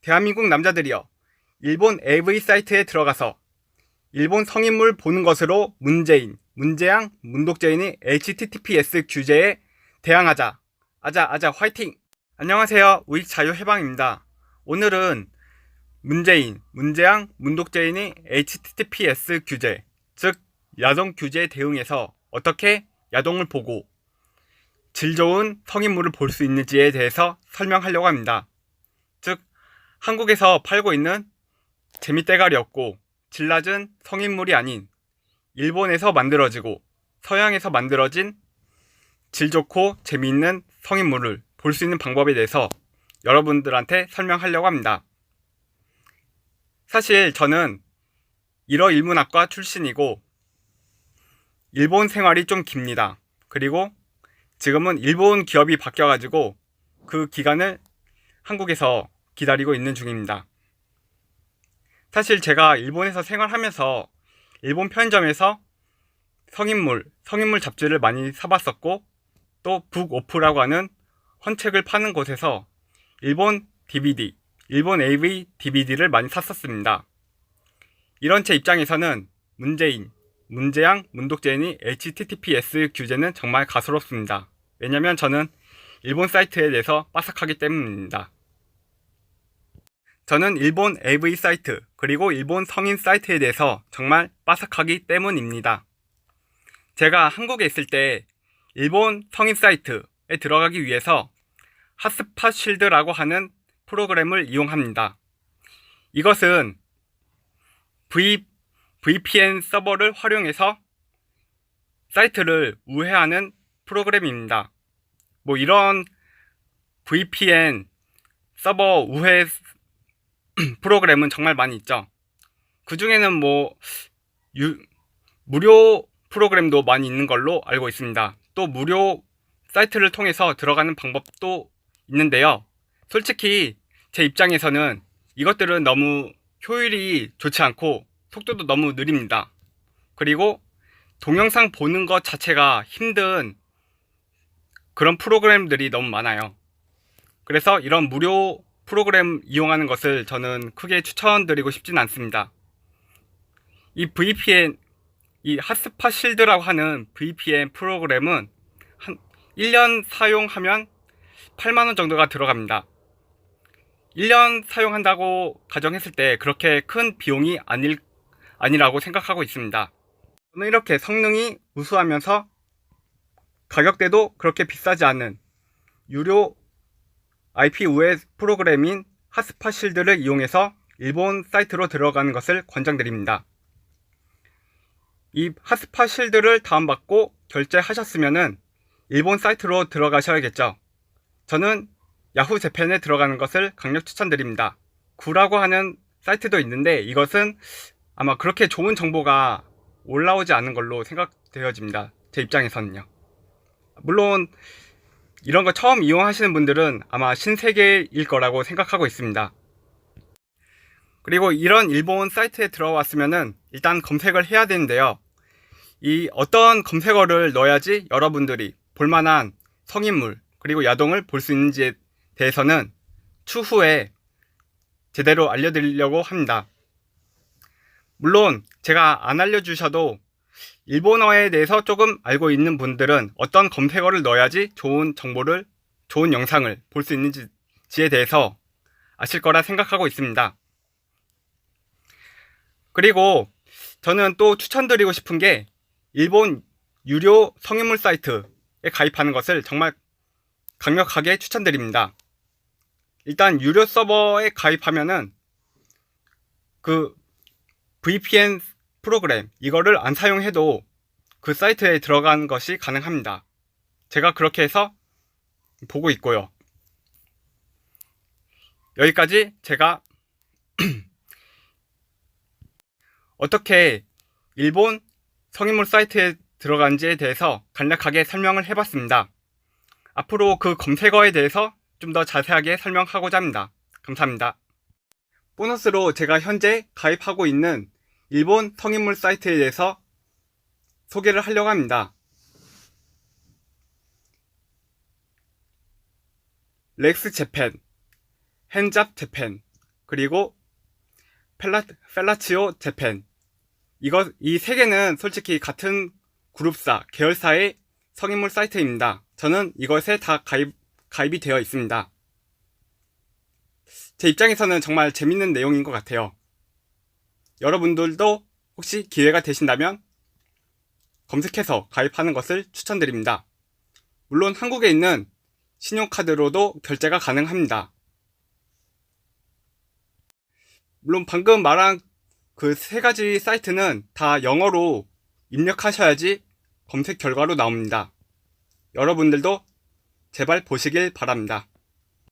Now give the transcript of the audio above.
대한민국 남자들이여, 일본 AV 사이트에 들어가서 일본 성인물 보는 것으로 문제양, 문독죄인이 HTTPS 규제에 대항하자. 아자, 화이팅! 안녕하세요. 우익자유해방입니다. 오늘은 문제양, 문독죄인이 HTTPS 규제, 즉 야동 규제에 대응해서 어떻게 야동을 보고 질 좋은 성인물을 볼 수 있는지에 대해서 설명하려고 합니다. 즉, 한국에서 팔고 있는 재미대가리 없고 질 낮은 성인물이 아닌 일본에서 만들어지고 서양에서 만들어진 질 좋고 재미있는 성인물을 볼 수 있는 방법에 대해서 여러분들한테 설명하려고 합니다. 사실 저는 일어일문학과 출신이고 일본 생활이 좀 깁니다. 그리고 지금은 일본 기업이 바뀌어가지고 그 기간을 한국에서 기다리고 있는 중입니다. 사실 제가 일본에서 생활하면서 일본 편의점에서 성인물 잡지를 많이 사봤었고, 또 북오프라고 하는 헌책을 파는 곳에서 일본 AV DVD를 많이 샀었습니다. 이런 제 입장에서는 문제양, 문독죄인이 HTTPS 규제는 정말 가소롭습니다. 왜냐면 저는 일본 사이트에 대해서 빠삭하기 때문입니다. 저는 일본 AV 사이트, 그리고 일본 성인 사이트에 대해서 정말 빠삭하기 때문입니다. 제가 한국에 있을 때 일본 성인 사이트에 들어가기 위해서 핫스팟 쉴드라고 하는 프로그램을 이용합니다. 이것은 VPN 서버를 활용해서 사이트를 우회하는 프로그램입니다. 이런 VPN 서버 우회 프로그램은 정말 많이 있죠. 그 중에는 무료 프로그램도 많이 있는 걸로 알고 있습니다. 또 무료 사이트를 통해서 들어가는 방법도 있는데요. 솔직히 제 입장에서는 이것들은 너무 효율이 좋지 않고 속도도 너무 느립니다. 그리고 동영상 보는 것 자체가 힘든 그런 프로그램들이 너무 많아요. 그래서 이런 무료 프로그램 이용하는 것을 저는 크게 추천드리고 싶진 않습니다. 이 핫스팟 실드라고 하는 VPN 프로그램은 한 1년 사용하면 8만원 정도가 들어갑니다. 1년 사용한다고 가정했을 때 그렇게 큰 비용이 아니라고 생각하고 있습니다. 저는 이렇게 성능이 우수하면서 가격대도 그렇게 비싸지 않은 유료 IP 우회 프로그램인 핫스팟 실드를 이용해서 일본 사이트로 들어가는 것을 권장드립니다. 이 핫스팟 실드를 다운받고 결제하셨으면은 일본 사이트로 들어가셔야겠죠. 저는 야후 재팬에 들어가는 것을 강력 추천드립니다. 구라고 하는 사이트도 있는데 이것은 아마 그렇게 좋은 정보가 올라오지 않은 걸로 생각되어집니다. 제 입장에서는요. 물론 이런 거 처음 이용하시는 분들은 아마 신세계일 거라고 생각하고 있습니다. 그리고 이런 일본 사이트에 들어왔으면은 일단 검색을 해야 되는데요. 이 어떤 검색어를 넣어야지 여러분들이 볼만한 성인물 그리고 야동을 볼 수 있는지에 대해서는 추후에 제대로 알려드리려고 합니다. 물론 제가 안 알려주셔도 일본어에 대해서 조금 알고 있는 분들은 어떤 검색어를 넣어야지 좋은 정보를, 좋은 영상을 볼 수 있는지에 대해서 아실 거라 생각하고 있습니다. 그리고 저는 또 추천드리고 싶은 게 일본 유료 성인물 사이트에 가입하는 것을 정말 강력하게 추천드립니다. 일단 유료 서버에 가입하면은 그 VPN 프로그램 이거를 안 사용해도 그 사이트에 들어가는 것이 가능합니다. 제가 그렇게 해서 보고 있고요. 여기까지 제가 어떻게 일본 성인물 사이트에 들어간지에 대해서 간략하게 설명을 해봤습니다. 앞으로 그 검색어에 대해서 좀 더 자세하게 설명하고자 합니다. 감사합니다. 보너스로 제가 현재 가입하고 있는 일본 성인물 사이트에 대해서 소개를 하려고 합니다. 렉스 재팬, 핸잡 재팬, 그리고 펠라치오 재팬. 이 세 개는 솔직히 같은 그룹사, 계열사의 성인물 사이트입니다. 저는 이것에 다 가입이 되어 있습니다. 제 입장에서는 정말 재밌는 내용인 것 같아요. 여러분들도 혹시 기회가 되신다면 검색해서 가입하는 것을 추천드립니다. 물론 한국에 있는 신용카드로도 결제가 가능합니다. 물론 방금 말한 그 세 가지 사이트는 다 영어로 입력하셔야지 검색 결과로 나옵니다. 여러분들도 제발 보시길 바랍니다.